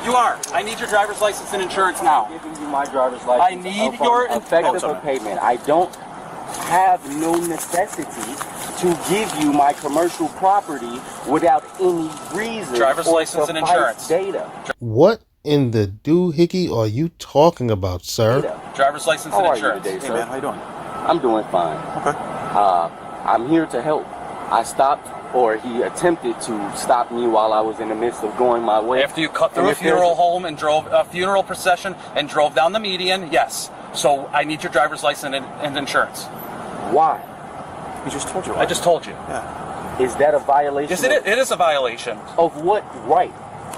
You are. I need your driver's license and insurance now. I'm giving you my driver's license. I need your effective of payment. I don't have no necessity to give you my commercial property without any reason. Driver's license and insurance. Data. What in the doohickey are you talking about, sir? Data. Driver's license How and are insurance. you today, Hey sir? man, how you doing? I'm doing fine. Okay. I'm here to help. I stopped, or he attempted to stop me while I was in the midst of going my way. After you cut through a funeral home and drove a funeral procession and drove down the median, yes. So I need your driver's license and insurance. Why? We just told you. I just told you. Yeah. Is that a violation? Yes, it is a violation. Of what right?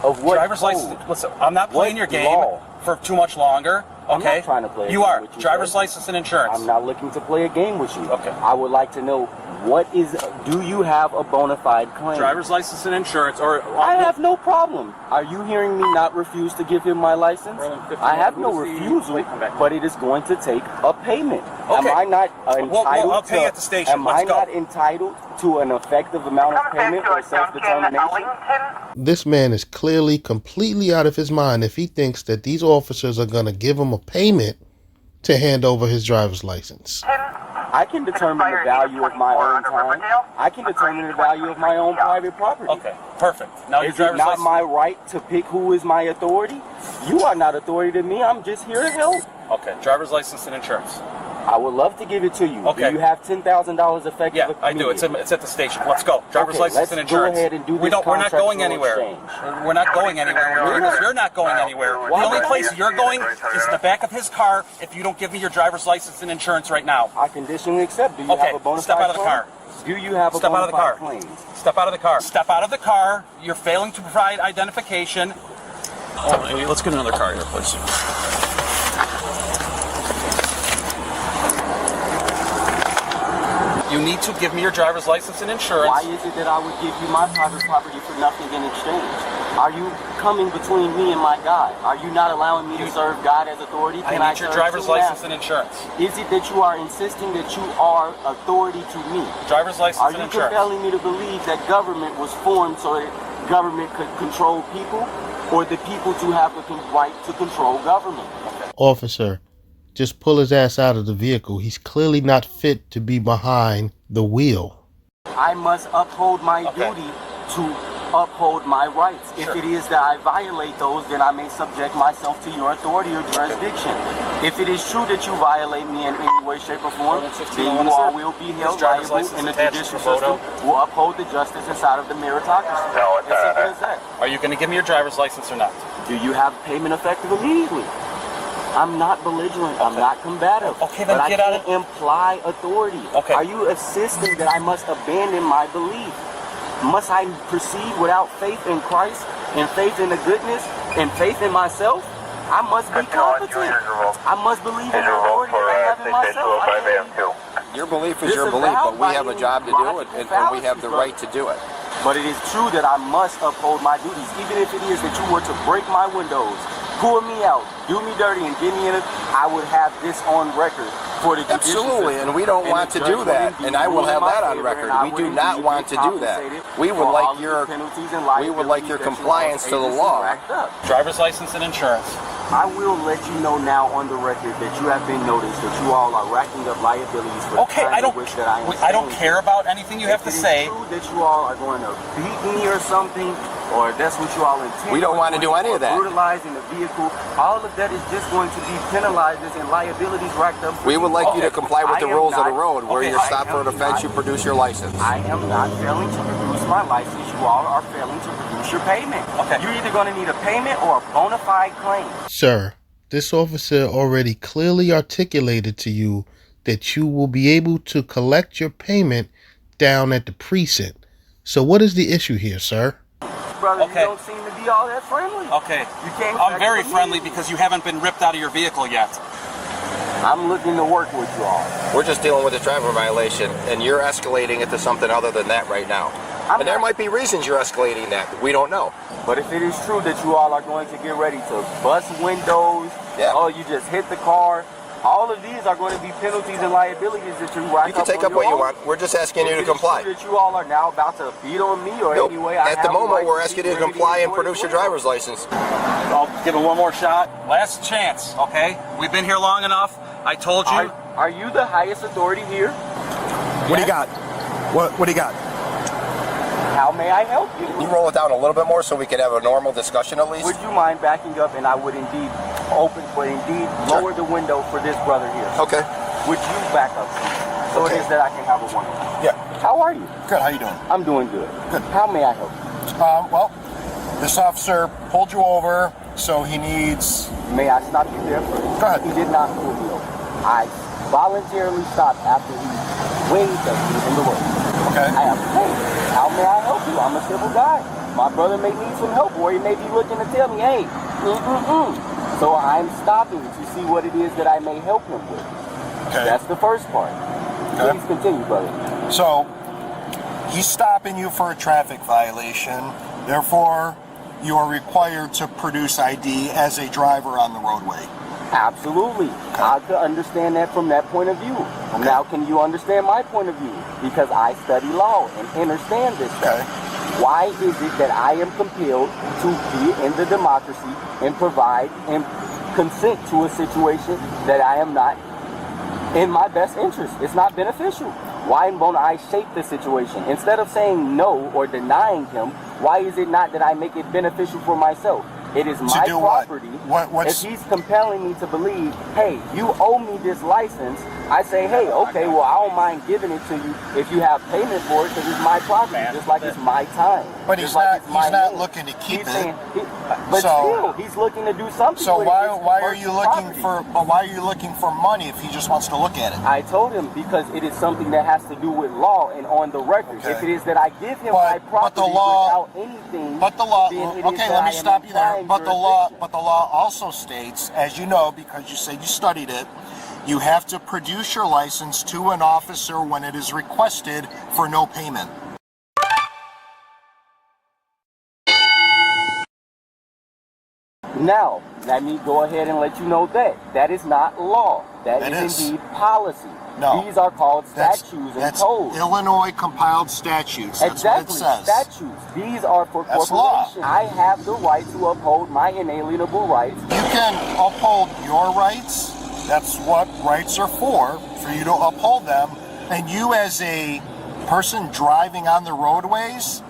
Of what Driver's code? license. Listen, I'm not playing your game law? for too much longer. I'm Okay. not trying to play a You game are. with you, Driver's sir. license and insurance. I'm not looking to play a game with you. Okay. I would like to know do you have a bona fide claim? Driver's license and insurance, or I have no problem. Are you hearing me not refuse to give him my license? I have no refusal, but it is going to take a payment. Okay. Am I not entitled Well, I'll pay you at the station. Am Let's I go. not entitled to an effective amount of payment or self-determination? This man is clearly completely out of his mind if he thinks that these officers are going to give him a payment to hand over his driver's license. I can determine the value of my own time. I can determine the value of my own private property. Okay, perfect. Now your Is it driver's not license. my right to pick who is my authority? You are not authority to me. I'm just here to help. Okay, driver's license and insurance. I would love to give it to you. Okay. Do you have $10,000 effective? Yeah, I do. It's at the station. Let's go. Driver's Okay, license let's and insurance. go ahead and do We're this not going contractual anywhere. exchange. We're not going anywhere. You're not going anywhere. The Why? only place you're going is the back of his car if you don't give me your driver's license and insurance right now. I conditionally accept. Do you Okay, have a bona fide step out of the claim? car. Do you have a Step out of bona the fide car. claim? Step out of the car. Step out of the car. You're failing to provide identification. Let's get another car here, please. You need to give me your driver's license and insurance. Why is it that I would give you my private property for nothing in exchange? Are you coming between me and my God? Are you not allowing me to serve God as authority? I need your driver's license and insurance. Is it that you are insisting that you are authority to me? Driver's license Are and you insurance. compelling me to believe that government was formed so that government could control people, or the people to have the right to control government? Officer, just pull his ass out of the vehicle. He's clearly not fit to be behind the wheel. I must uphold my duty to uphold my rights. Sure. If it is that I violate those, then I may subject myself to your authority or jurisdiction. If it is true that you violate me in any way, shape, or form, then you all will be held driver's liable, license and the attached judicial to the photo. system will uphold the justice inside of the meritocracy. As simple as that. Are you going to give me your driver's license or not? Do you have payment effective immediately? I'm not belligerent. I'm not combative. Okay, then but get I out can't imply authority. Okay. Are you insisting that I must abandon my belief? Must I proceed without faith in Christ and faith in the goodness and faith in myself? I must be competent. I must believe in the authority that I have in myself. Your belief is your belief, but we have a job to do it, and we have the right to do it. But it is true that I must uphold my duties, even if it is that you were to break my windows, pull me out, do me dirty, and get me in it. I would have this on record for the judicial Absolutely, system. and we don't want to do that, and I will have that on record. We do not want to do that. We would like your compliance to the law. Driver's license and insurance. I will let you know now on the record that you have been noticed that you all are racking up liabilities for Okay, the I time don't. in which that I am I don't staying. care about anything you have to say. If it is true that you all are going to beat me or something, or that's what you all intend. We don't want to do any of that. Brutalizing the vehicle, all of that is just going to be penalized as in liabilities racked up. We would like you to comply with the I am rules of the not- road. Where okay, you're I stopped for an am offense, not- you produce your license. I am not failing to produce my license. You all are failing to produce your payment. Okay. You're either going to need a payment or a bona fide claim. Sir, this officer already clearly articulated to you that you will be able to collect your payment down at the precinct. So what is the issue here, sir? Brother, Okay. you don't seem to be all that friendly. Okay. You can't I'm very expect friendly me. because you haven't been ripped out of your vehicle yet. I'm looking to work with you all. We're just dealing with a driver violation, and you're escalating it to something other than that right now. And there might be reasons you're escalating that. We don't know. But if it is true that you all are going to get ready to bust windows, Yeah. oh, you just hit the car, All of these are going to be penalties and liabilities that you rack You can up take on up your what you own. want. We're just asking you to If it is comply. true that you all are now about to beat on me or Nope. any way I At the have a moment, right we're to asking you speak to or comply and anything produce your for it. driver's license. I'll give it one more shot. Last chance, okay? We've been here long enough. I told you. Are you the highest authority here? What do you got? What do you got? How may I help you? Can you roll it down a little bit more so we can have a normal discussion at least? Would you mind backing up, and I would indeed lower the window for this brother here. Okay. Would you back up, so Okay. it is that I can have a one-on-one? Yeah. How are you? Good. How you doing? I'm doing good. Good. How may I help you? Well, this officer pulled you over, so he needs... May I stop you there first? Go ahead. He did not pull me over. I voluntarily stopped after he waved at me in the road. Okay. I am hey, how may I help you? I'm a civil guy. My brother may need some help, or he may be looking to tell me, hey, So I'm stopping to see what it is that I may help him with. Okay. That's the first part. Okay. Please continue, brother. So, he's stopping you for a traffic violation. Therefore, you are required to produce ID as a driver on the roadway. Absolutely. I could understand that from that point of view. Okay. Now, can you understand my point of view? Because I study law and understand this Okay. stuff. Why is it that I am compelled to be in the democracy and provide and consent to a situation that I am not in my best interest? It's not beneficial. Why won't I shape the situation? Instead of saying no or denying him, why is it not that I make it beneficial for myself? It is my do what? property. What's- If he's compelling me to believe, hey, you owe me this license, I say, hey, okay, well, I don't mind giving it to you if you have payment for it, because it's my property, just like it's my time. But Just he's like not- it's my he's not name. looking to keep He's it. saying- but So- still, he's looking to do something So with it. It's why are commercial you looking property. for? But why are you looking for money if he just wants to look at it? I told him because it is something that has to do with law and on the record. Okay. If it is that I give him But- my but the property law- without anything, But the law. then it is Okay, that let I me am stop you there. implying But the jurisdiction. law also states, as you know, because you said you studied it, you have to produce your license to an officer when it is requested for no payment. Now, let me go ahead and let you know that that is not law. It That is is. indeed policy. No. These are called That's statutes and that's codes. Illinois compiled statutes. That's Exactly, what it says. statutes. These are for That's law. corporations. I have the right to uphold my inalienable rights. You can uphold your rights. That's what rights are for you to uphold them. And you, as a person driving on the roadways,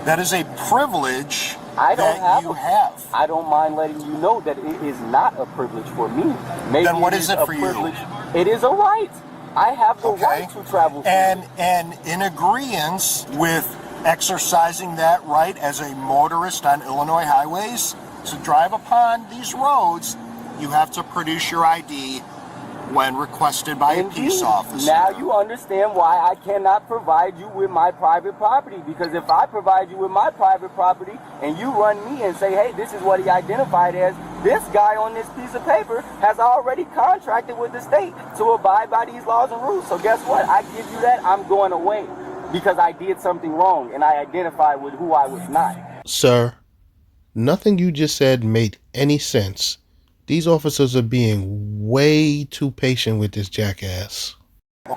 that is a privilege I don't that you have. I don't mind letting you know that it is not a privilege for me. Maybe Then what is it a for you? privilege. It is a right. I have the Okay. right to travel freely. And in agreeance with exercising that right as a motorist on Illinois highways to drive upon these roads, you have to produce your ID when requested by a peace officer. Now you understand why I cannot provide you with my private property. Because if I provide you with my private property and you run me and say, hey, this is what he identified as, this guy on this piece of paper has already contracted with the state to abide by these laws and rules. So guess what? I give you that, I'm going away because I did something wrong and I identified with who I was not. Sir, nothing you just said made any sense. These officers are being way too patient with this jackass.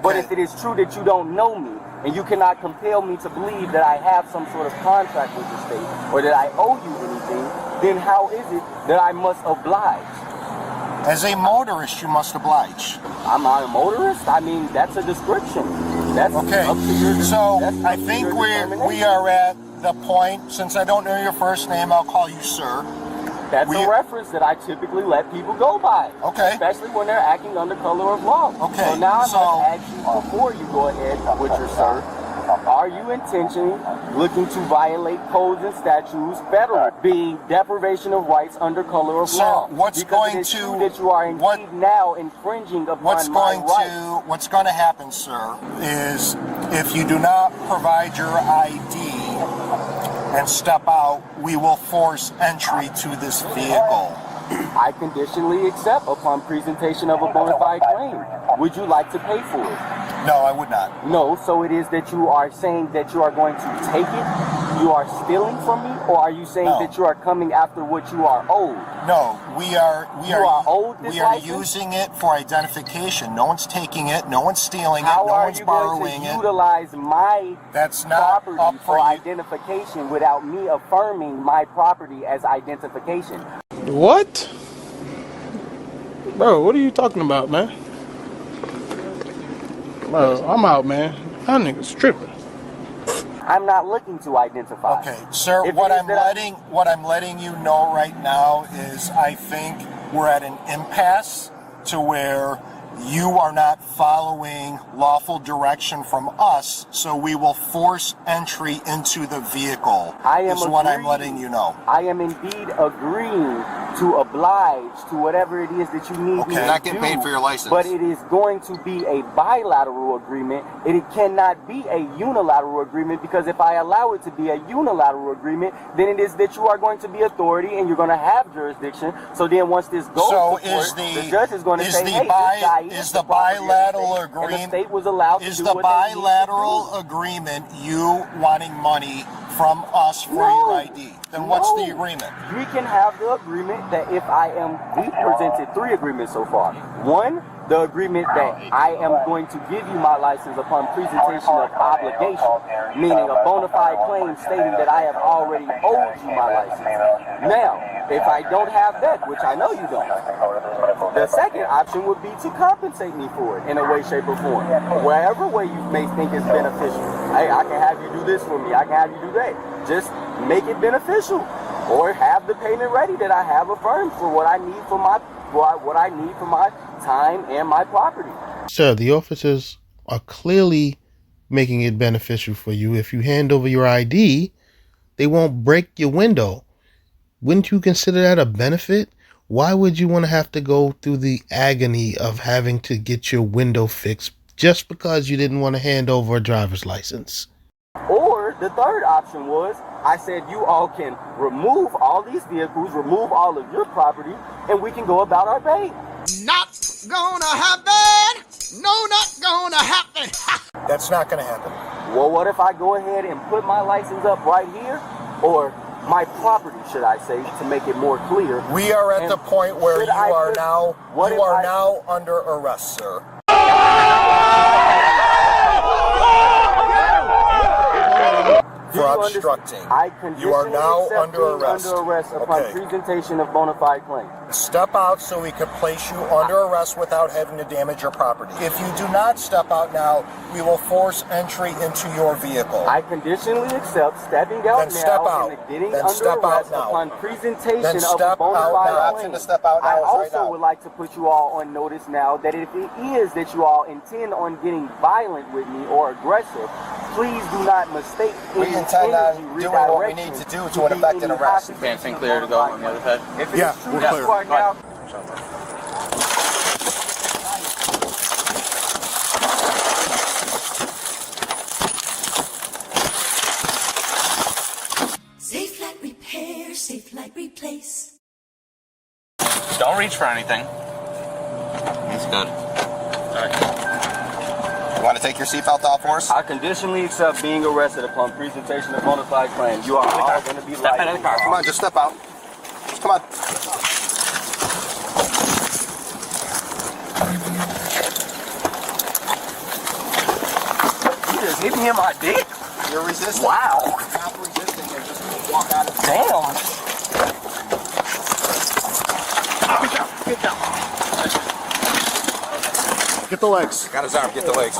But if it is true that you don't know me and you cannot compel me to believe that I have some sort of contract with the state or that I owe you anything, then how is it that I must oblige? As a motorist, you must oblige. I'm not a motorist. I mean, that's a description. That's Okay, up to your, so that's up I to think your we determination. are at the point, since I don't know your first name, I'll call you sir. That's we- a reference that I typically let people go by. Okay. Especially when they're acting under color of law. Okay, So now I so- must ask you before you go ahead with your sir, are you intentionally looking to violate codes and statutes, federal, being deprivation of rights under color of Sir, law? what's because going it is to- true that you are indeed what- now infringing upon What's my going rights. to happen, sir, is if you do not provide your ID and step out, we will force entry to this vehicle. I conditionally accept upon presentation of a bona fide claim. Would you like to pay for it? No, I would not. No, so it is that you are saying that you are going to take it you are stealing from me, or are you saying that you are coming after what you are owed? No, we are owed this we are license? using it for identification. No one's taking it, no one's stealing it, How no are one's you borrowing going to it. utilize my That's not property up for for you. identification without me affirming my property as identification? What? Bro, what are you talking about, man? Bro, I'm out, man. That nigga's tripping. I'm not looking to identify. Okay, sir, If what it is I'm that letting you know right now is I think we're at an impasse to where you are not following lawful direction from us, so we will force entry into the vehicle. Is what I'm letting you know. I am indeed agreeing to oblige to whatever it is that you need me to You're not getting do, paid for your license. but it is going to be a bilateral agreement. It cannot be a unilateral agreement, because if I allow it to be a unilateral agreement, then it is that you are going to be authority and you're going to have jurisdiction. So then once this goes to court, the judge is going to say, hey, this guy is the bilateral and agreement, the state was allowed is to do the what they need to bilateral do. agreement you wanting money from us for your ID? Then what's the agreement? We can have the agreement that if I am, we presented 3 agreements so far. One, the agreement that I am going to give you my license upon presentation of obligation, meaning a bona fide claim stating that I have already owed you my license. Now, if I don't have that, which I know you don't, the second option would be to compensate me for it in a way, shape, or form. Wherever way you may think is beneficial. Hey, I can have you do this for me. I can have you do that. Just make it beneficial, or have the payment ready that I have affirmed for what I need for my time and my property. Sir, the officers are clearly making it beneficial for you. If you hand over your ID, they won't break your window. Wouldn't you consider that a benefit? Why would you want to have to go through the agony of having to get your window fixed just because you didn't want to hand over a driver's license? Or the third option was, I said you all can remove all these vehicles, remove all of your property, and we can go about our day. Not gonna happen! No, not gonna happen! That's not gonna happen. Well, what if I go ahead and put my license up right here? Or my property, should I say, to make it more clear. We are at the point where you are now under arrest, sir. For obstructing. You are now under arrest. Upon presentation of bona fide claim. Step out so we can place you under arrest without having to damage your property. If you do not step out now, we will force entry into your vehicle. I conditionally accept stepping out then step now out. and getting then under step arrest out now. upon presentation then of step a bona out fide now. claim. To step out now I also right now. would like to put you all on notice now that if it is that you all intend on getting violent with me or aggressive, please do not mistake We intend on doing what we need to do to effect an arrest. Fencing clear to go on the other side? If it is true that you are now... Safe like repair, safe like replace. Don't reach for anything. That's good. You want to take your seatbelt off for us? I conditionally accept being arrested upon presentation of bona fide claim. You are all going to be Step out of the car. Come on, just step out. Just come on. You just hit me in my dick? You're resisting. Wow. Stop resisting and just walk out of the Damn. Get down. Get the legs. Got his arm. Get the legs.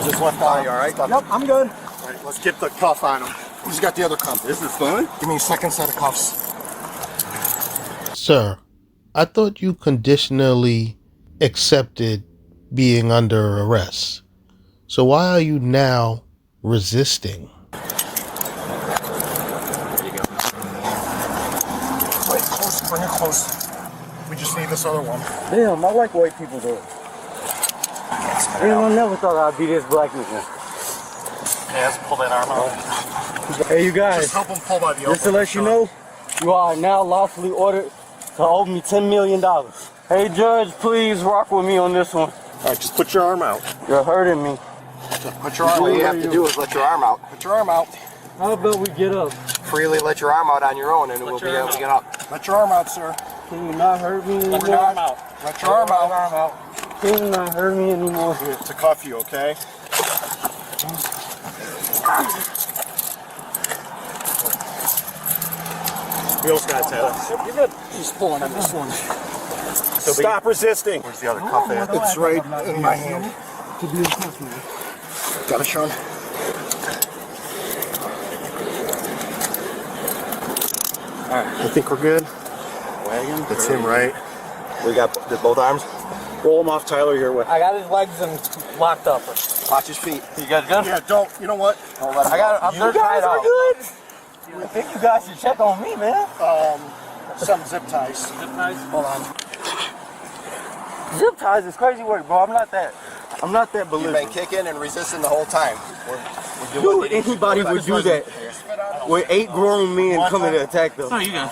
Just left Are you all right? Yep, I'm good. All right, let's get the cuff on him. Who's got the other cuff? This is fun. Give me a second set of cuffs. Sir, I thought you conditionally accepted being under arrest. So why are you now resisting? Wait, close. Bring it close. We just need this other one. Damn, I like white people though. I never thought I'd be this black man. Yeah, let's pull that arm out. Hey, you guys. Just help him pull by the Just to let you know, you are now lawfully ordered to owe me $10 million. Hey, Judge, please rock with me on this one. All right, just put your arm out. You're hurting me. Put your arm out. All you have to do is let your arm out. Put your arm out. How about we get up? Freely let your arm out on your own, and we'll be able to get up. Let your arm out, sir. Can you not hurt me anymore? Let your arm out. Let your arm out. Can you not hurt me anymore? To cuff you, okay? Wheels got Taylor. You're good. He's pulling on this one. Stop resisting. Where's the other cuff at? It's right in my hand. Got it, Sean? Alright. I think we're good. Wagon? That's him, right? We got both arms? Roll him off, Tyler, here with. I got his legs locked up. Watch his feet. You guys good? Yeah, don't. You know what? Don't let him I'm go. you guys are good. I think you guys should check on me, man. Some zip ties. Zip ties? Hold on. Zip ties is crazy work, bro. I'm not that You've been belligerent. kicking and resisting the whole time. Dude, anybody would do that. With 8 grown men coming to attack them. No, you go.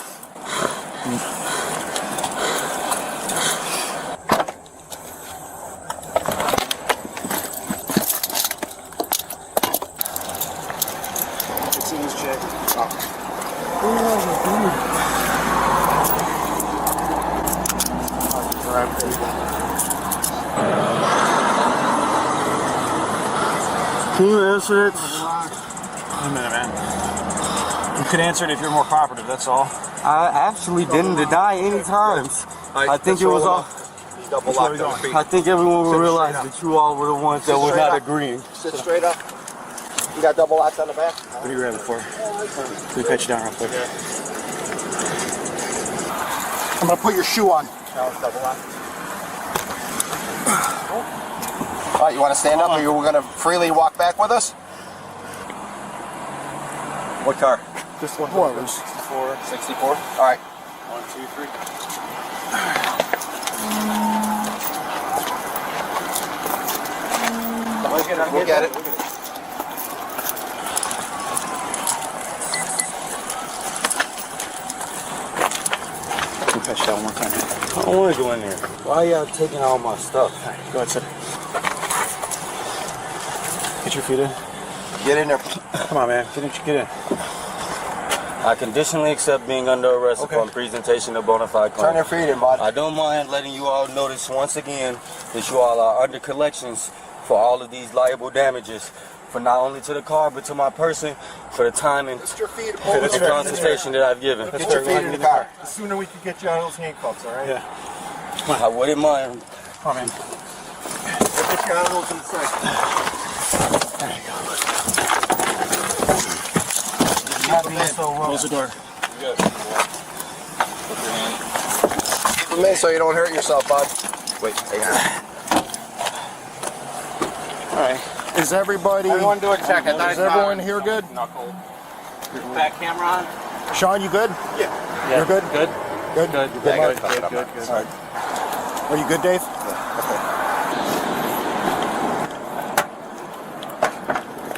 It's in his check. Can you answer it? Wait a minute, man. You could answer it if you're more cooperative, that's all. I actually didn't deny any times. I think it was all. He's double locked on his feet. I think everyone will realize that you all were the ones that were not agreeing. Sit straight up. You got double locks on the back? What are you grabbing for? Let me pat you down real quick. I'm going to put your shoe on. Now it's double locked. All right, you want to stand up or you were going to freely walk back with us? What car? This one. Whoever. 64. All right. 1, 2, 3. We'll get it. Let me pat you down one more time. I don't want to go in there. Why y'all taking all my stuff? Go ahead, sit. Get your feet in. Get in there. Come on, man. Get in. I conditionally accept being under arrest upon presentation of bona fide claim. Turn your feet in, bud. I don't mind letting you all notice once again that you all are under collections for all of these liable damages, for not only to the car but to my person, for the time and Put your feet the consultation that I've given. Get your feet in the car. The sooner we can get you out of those handcuffs, all right? Yeah. I wouldn't mind. Come on, man. We'll get you out of those in a second. There you go. Close the door. Keep them in so you don't hurt yourself, bud. Wait, hang on. All right. Is everybody? Everyone do a check. Is everyone here good? Knuckle. Back camera on. Sean, you good? Yeah. You're good? Good. Good? Good. You Yeah, I Mark? gotta cuff it up. Good. All right. Are you good, Dave?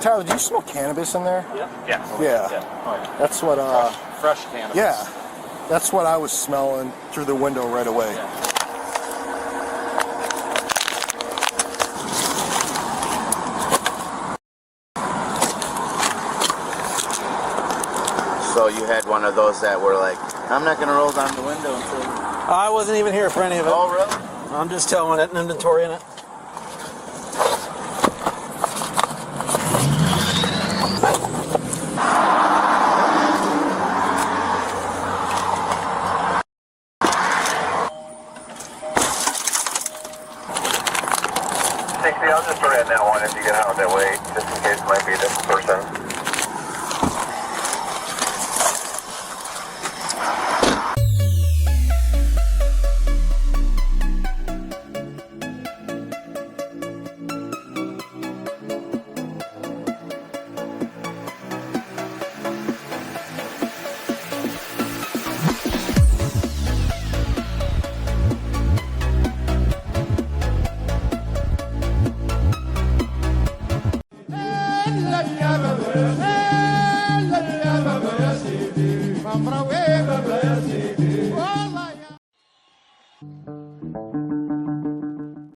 Tyler, do you smell cannabis in there? Yeah. Yeah. That's what, Fresh cannabis. yeah. That's what I was smelling through the window right away. So you had one of those that were like, I'm not gonna roll down the window until. I wasn't even here for any of it. Oh, really? I'm just telling it and inventorying it.